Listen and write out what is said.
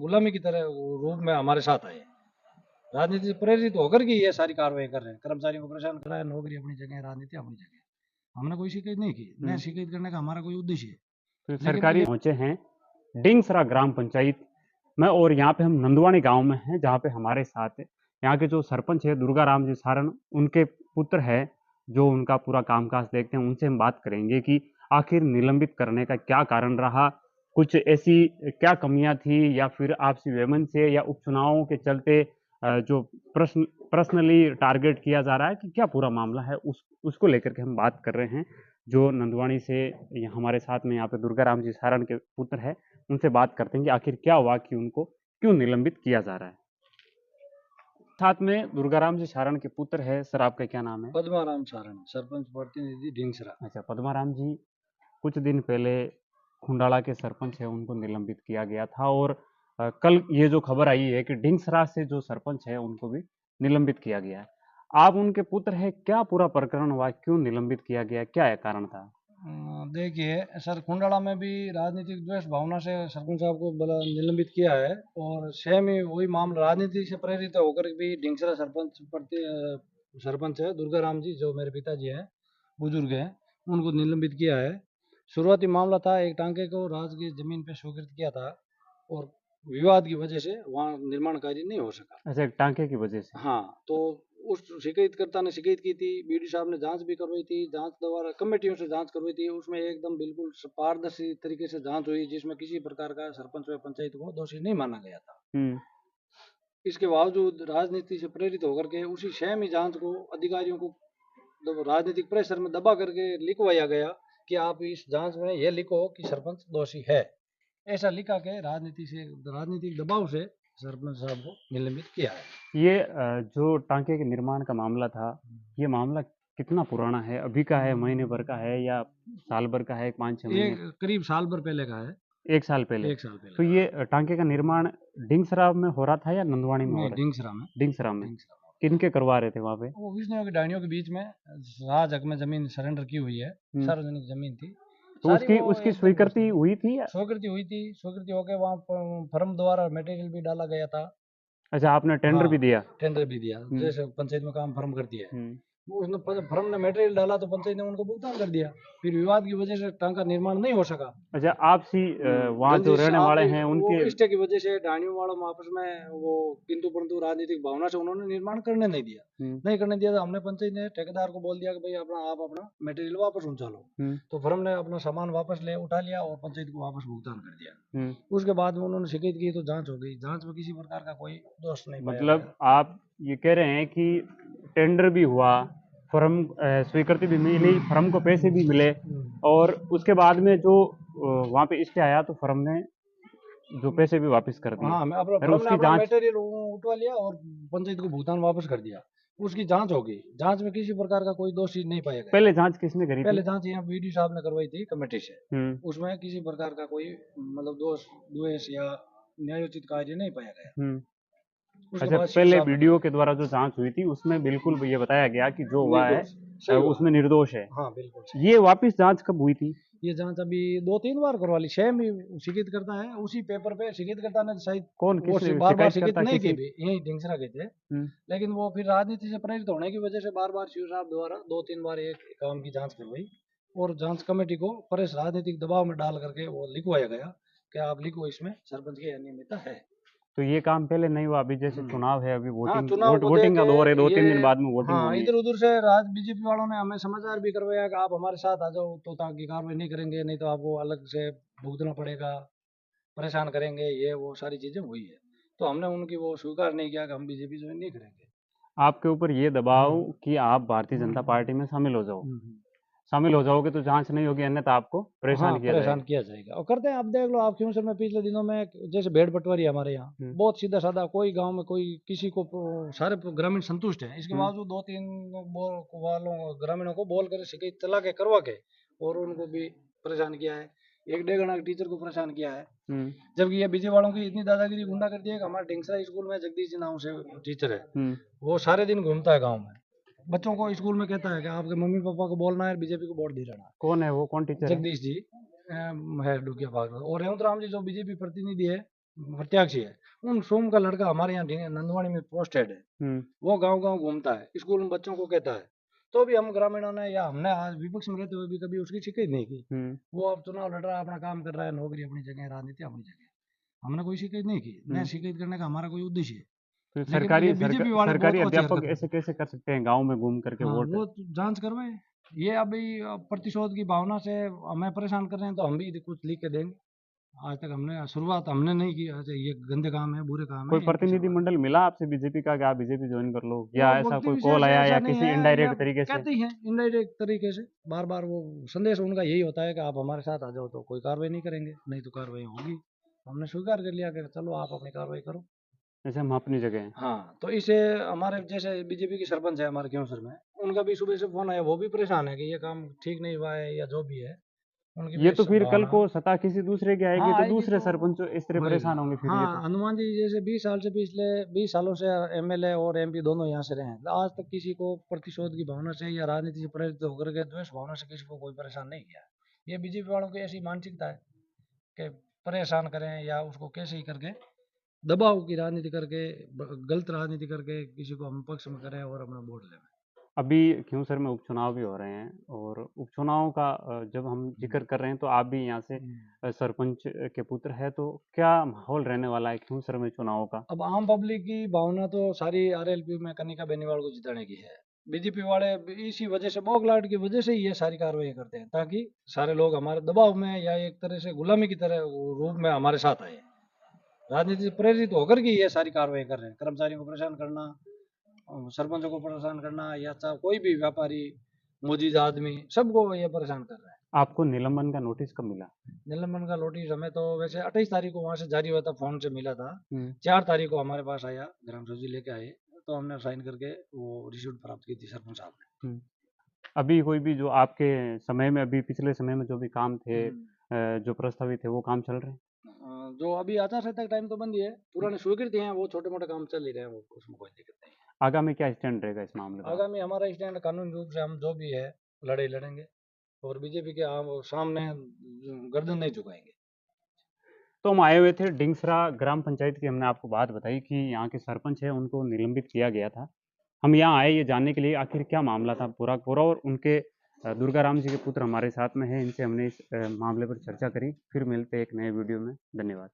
गुलामी की तरह रूप में हमारे साथ आए। राजनीति से प्रेरित होकर के ये सारी कार्रवाई कर रहे हैं, कर्मचारियों को परेशान कराया, नौकरी अपनी जगह, राजनीति अपनी जगह। हमने कोई शिकायत नहीं की, न शिकायत करने का हमारा कोई उद्देश्य है। तो सरकारी पहुंचे हैं डिंगसरा ग्राम पंचायत में, और यहाँ पे हम नंदवानी गांव में हैं, जहाँ पे हमारे साथ यहाँ के जो सरपंच है दुर्गा राम जी सारण, उनके पुत्र है जो उनका पूरा कामकाज देखते हैं। उनसे हम बात करेंगे कि आखिर निलंबित करने का क्या कारण रहा, कुछ ऐसी क्या कमियां थी, या फिर आपसी वैमन से या उपचुनावों के चलते जो पर्सनली टारगेट किया जा रहा है, कि क्या पूरा मामला है, उसको लेकर के हम बात कर रहे हैं। जो नंदवानी से हमारे साथ में यहाँ पे दुर्गा राम जी सारण के पुत्र है, उनसे बात करते हैं कि आखिर क्या हुआ कि उनको क्यों निलंबित किया जा रहा है। साथ में दुर्गा राम जी सारण के पुत्र है। सर, आपका क्या नाम है? पद्माराम सारण, सरपंच प्रतिनिधि ढींगसरा। अच्छा, पद्माराम जी, कुछ दिन पहले खुंडाला के सरपंच है उनको निलंबित किया गया था, और कल ये जो खबर आई है कि ढींगसरा से जो सरपंच है उनको भी निलंबित किया गया है। आप उनके पुत्र है, क्या पूरा प्रकरण हुआ, क्यों निलंबित किया गया, क्या है कारण था? देखिए सर, कुंडाला में भी राजनीतिक द्वेष भावना से सरपंच साहब को निलंबित किया है, और सेम ही वही मामला राजनीति से प्रेरित होकर भी ढींगसरा सरपंच है दुर्गा राम जी, जो मेरे पिताजी हैं, बुजुर्ग हैं, उनको निलंबित किया है। शुरुआती मामला था, एक टांके को राज की जमीन पे स्वीकृत किया था, और विवाद की वजह से वहाँ निर्माण कार्य नहीं हो सका। अच्छा, टांके की वजह से? हाँ, तो उस शिकायतकर्ता ने शिकायत की थी, बीडी साहब ने जांच भी करवाई थी, जांच द्वारा कमेटियों से जांच करवाई थी, उसमें एकदम बिल्कुल पारदर्शी तरीके से जांच हुई, जिसमें किसी प्रकार का सरपंच व पंचायत को दोषी नहीं माना गया था। इसके बावजूद राजनीति से प्रेरित होकर के उसी सेम ही जांच को अधिकारियों को राजनीतिक प्रेशर में दबा करके लिखवाया गया कि आप इस जांच में यह लिखो कि सरपंच दोषी है। ऐसा लिखा के राजनीतिक दबाव से सरपंच साहब को निलंबित किया है। ये जो टांके के निर्माण का मामला था, ये मामला कितना पुराना है? अभी का है, महीने भर का है, या साल भर का है, 5-6 ये महीने? करीब साल भर पहले का है। 1 साल पहले? 1 साल पहले तो का। ये टांके का निर्माण ढींगसरा में हो रहा था या नंदवानी में हो नहीं, रहा ढींगसरा में। था? ढींगसरा में। ढींगसरा में। किनके करवा रहे थे वहाँ पे? वो विष्णु की डाइनियों के बीच में राज हक में जमीन सरेंडर की हुई है, सार्वजनिक जमीन थी। तो उसकी स्वीकृति हुई थी या? स्वीकृति हुई थी, स्वीकृति होकर वहाँ फर्म द्वारा मटेरियल भी डाला गया था। अच्छा, आपने टेंडर भी दिया? टेंडर भी दिया, जैसे पंचायत में काम फर्म करती है, उसने फर्म ने मटेरियल डाला तो पंचायत ने उनको भुगतान कर दिया, फिर विवाद की वजह से टांका निर्माण नहीं हो सका। अच्छा, आपसी वहाँ जो रहने वाले हैं उनके इष्टे की वजह से डाणियों वालों में आपस में वो किंतु परंतु राजनीतिक भावना से उन्होंने निर्माण करने नहीं दिया। नहीं करने दिया तो हमने पंचायत ने ठेकेदार को बोल दिया कि भाई आप अपना मटेरियल वापस उठा लो। तो फर्म ने अपना सामान वापस उठा लिया और पंचायत को वापस भुगतान कर दिया। उसके बाद में उन्होंने शिकायत की तो जांच हो गई, जांच में किसी प्रकार का कोई दोष नहीं पाया। मतलब आप ये कह रहे हैं कि टेंडर भी हुआ, फर्म स्वीकृति भी मिली, फर्म को पैसे भी मिले, और उसके बाद में जो वहाँ पे इष्टे आया तो फर्म ने जो पैसे भी वापस कर दिए। हाँ, फिर उसकी जांच मटेरियल उठवा लिया और पंचायत को भुगतान वापस कर दिया। उसकी जांच हो गई, जांच में किसी प्रकार का कोई दोषी नहीं पाया गया। पहले जांच किसने करी थी? पहले जांच यहाँ बीडी साहब ने करवाई थी कमेटी से। उसमें किसी प्रकार का कोई मतलब द्वेष या न्यायोचित कार्य नहीं पाया गया। अच्छा, पहले वीडियो के द्वारा जो जांच हुई थी उसमें बिल्कुल ये बताया गया कि जो हुआ है उसमें निर्दोष है। हाँ, बिल्कुल। ये वापस जांच कब हुई थी? ये जांच अभी 2-3 बार करवा ली, सेम ही शिकायत करता है, उसी पेपर पे शिकायत करता ने शायद कौन बार शिकायत नहीं की, यही ढींगसरा के थे। लेकिन वो फिर राजनीति से प्रेरित होने की वजह से बार शिव साहब द्वारा 2-3 बार एक काम की जांच करवाई, और जांच कमेटी को प्रेस राजनीतिक दबाव में डाल करके वो लिखवाया गया कि आप लिखो इसमें सरपंच की अनियमितता है। तो ये काम पहले नहीं हुआ, अभी जैसे चुनाव है, अभी वोटिंग का दौर है, 2-3 दिन बाद में वोटिंग होगी। इधर उधर से बीजेपी वालों ने हमें समाचार भी करवाया कि आप हमारे साथ आ जाओ, तो ताकि कार्रवाई नहीं करेंगे, नहीं तो आपको अलग से भुगतना पड़ेगा, परेशान करेंगे, ये वो सारी चीजें हुई है। तो हमने उनकी वो स्वीकार नहीं किया कि हम बीजेपी ज्वाइन नहीं करेंगे। आपके ऊपर ये दबाव कि आप भारतीय जनता पार्टी में शामिल हो जाओ, शामिल हो जाओगे तो जांच नहीं होगी, अन्यथा आपको परेशान किया जाएगा। और करते हैं, आप देख लो, आप क्यों सर, मैं पिछले दिनों में जैसे भेड़ बंटवारी हमारे यहाँ बहुत सीधा साधा, कोई गांव में कोई किसी को सारे ग्रामीण संतुष्ट है, इसके बावजूद 2-3 वालों ग्रामीणों को बोल कर शिकायत चला के करवा के और उनको भी परेशान किया है। 1-1.5 घंटा टीचर को परेशान किया है, जबकि ये बीजे वालों की इतनी दादागिरी गुंडा करती है कि हमारे ढींगसरा स्कूल में जगदीश जी नाम से टीचर है, वो सारे दिन घूमता है गाँव में, बच्चों को स्कूल में कहता है कि आपके मम्मी पापा को बोलना है बीजेपी को वोट दे देना। कौन है वो, कौन टीचर? जगदीश जी है डुकिया पार्क। और हेमंत राम जी जो बीजेपी प्रतिनिधि है, प्रत्याशी है, उन सोम का लड़का हमारे यहाँ नंदवाड़ी में पोस्टेड है, वो गांव गांव घूमता है, स्कूल में बच्चों को कहता है, तो भी हम ग्रामीणों ने या हमने आज विपक्ष में रहते हुए भी कभी उसकी शिकायत नहीं की। वो अब चुनाव लड़ रहा है, अपना काम कर रहा है, नौकरी अपनी जगह, राजनीति अपनी जगह, हमने कोई शिकायत नहीं की, न शिकायत करने का हमारा कोई उद्देश्य है। तो लेकिन ये बीजेपी वाले सरकारी बहुत अच्छी अध्यापक हरकत ऐसे कैसे कर सकते हैं गांव में घूम करके हाँ, वोट? वो जांच करवाए, ये अभी प्रतिशोध की भावना से हमें परेशान कर रहे हैं, तो हम भी कुछ लिख के देंगे। आज तक हमने शुरुआत हमने नहीं की, अच्छा ये गंदे काम है, बुरे काम कोई है, इनकी प्रतिनिधि शुरुआत। मंडल मिला आपसे बीजेपी का कि आप बीजेपी ज्वाइन कर लो, वो या ऐसा व्यक्ति कोई विशेष कॉल आया ऐसा या नहीं किसी है, या इनडायरेक्ट तरीके से? कहते ही हैं इनडायरेक्ट तरीके से, बार बार वो संदेश उनका यही होता है कि आप हमारे साथ आ जाओ तो कोई कार्रवाई नहीं करेंगे, नहीं तो कार्रवाई होगी। हमने स्वीकार कर लिया कि चलो आप अपनी कार्रवाई करो। जैसे हम अपनी जगह हैं। हाँ, तो इसे हमारे जैसे बीजेपी की सरपंच है हमारे क्योंसर में, उनका भी सुबह से फोन आया, वो भी परेशान है कि ये काम ठीक नहीं हुआ है या जो भी है, उनकी ये भी तो फिर कल भावना। को सत्ता किसी दूसरे की आएगी हाँ तो आएगी दूसरे तो सरपंच इस तरह होएगा। परेशान होंगे, फिर ये तो। हाँ, हनुमान जी जैसे 20 साल से, पिछले 20 सालों से एमएलए और एमपी दोनों यहाँ से रहे हैं, आज तक किसी को प्रतिशोध की भावना से या राजनीति से प्रेरित होकर के द्वेष भावना से किसी को कोई परेशान नहीं किया। ये बीजेपी वालों की ऐसी मानसिकता है कि परेशान करें या उसको कैसे ही करके दबाव की राजनीति करके, गलत राजनीति करके किसी को हम पक्ष में करें और अपना वोट लें। अभी खिंवसर में उपचुनाव भी हो रहे हैं, और उपचुनाव का जब हम जिक्र कर रहे हैं तो आप भी यहाँ से सरपंच के पुत्र है, तो क्या माहौल रहने वाला है खिंवसर में चुनाव का? अब आम पब्लिक की भावना तो सारी आरएलपी में कनिका बेनीवाल को जिताने की है। बीजेपी वाले इसी वजह से, बौखलाहट की वजह से ही ये सारी कार्रवाई करते हैं, ताकि सारे लोग हमारे दबाव में या एक तरह से गुलामी की तरह रूप में हमारे साथ आए। राजनीति से प्रेरित होकर के ये सारी कार्रवाई कर रहे हैं, कर्मचारियों को परेशान करना, सरपंचों को परेशान करना, या चाहे कोई भी व्यापारी, मोजीद आदमी, सबको ये परेशान कर रहे हैं। आपको निलंबन का नोटिस कब मिला? निलंबन का नोटिस हमें तो वैसे 28 तारीख को वहां से जारी हुआ था, फोन से मिला था। 4 तारीख को हमारे पास आया, ग्राम सचिव लेके आए, तो हमने साइन करके वो रिसीट प्राप्त की थी सरपंच साहब ने। अभी कोई भी जो आपके समय में, अभी पिछले समय में जो भी काम थे, जो प्रस्तावित थे, वो काम चल रहे हैं? जो अभी आचार संहिता का टाइम तो बंद ही है, पुराने स्वीकृति हैं, वो छोटे मोटे काम चल ही रहे हैं, वो उसमें कोई दिक्कत नहीं है। आगामी क्या स्टैंड रहेगा इस मामले में? आगामी हमारा स्टैंड कानूनी रूप से हम जो भी है लड़ाई लड़ेंगे, और बीजेपी के सामने गर्दन नहीं झुकाएंगे। तो हम आए हुए थे डिंगसरा ग्राम पंचायत की, हमने आपको बात बताई कि यहाँ के सरपंच है, उनको निलंबित किया गया था। हम यहाँ आए ये जानने के लिए आखिर क्या मामला था पूरा पूरा, और उनके दुर्गा राम जी के पुत्र हमारे साथ में है, इनसे हमने इस मामले पर चर्चा करी। फिर मिलते हैं एक नए वीडियो में। धन्यवाद।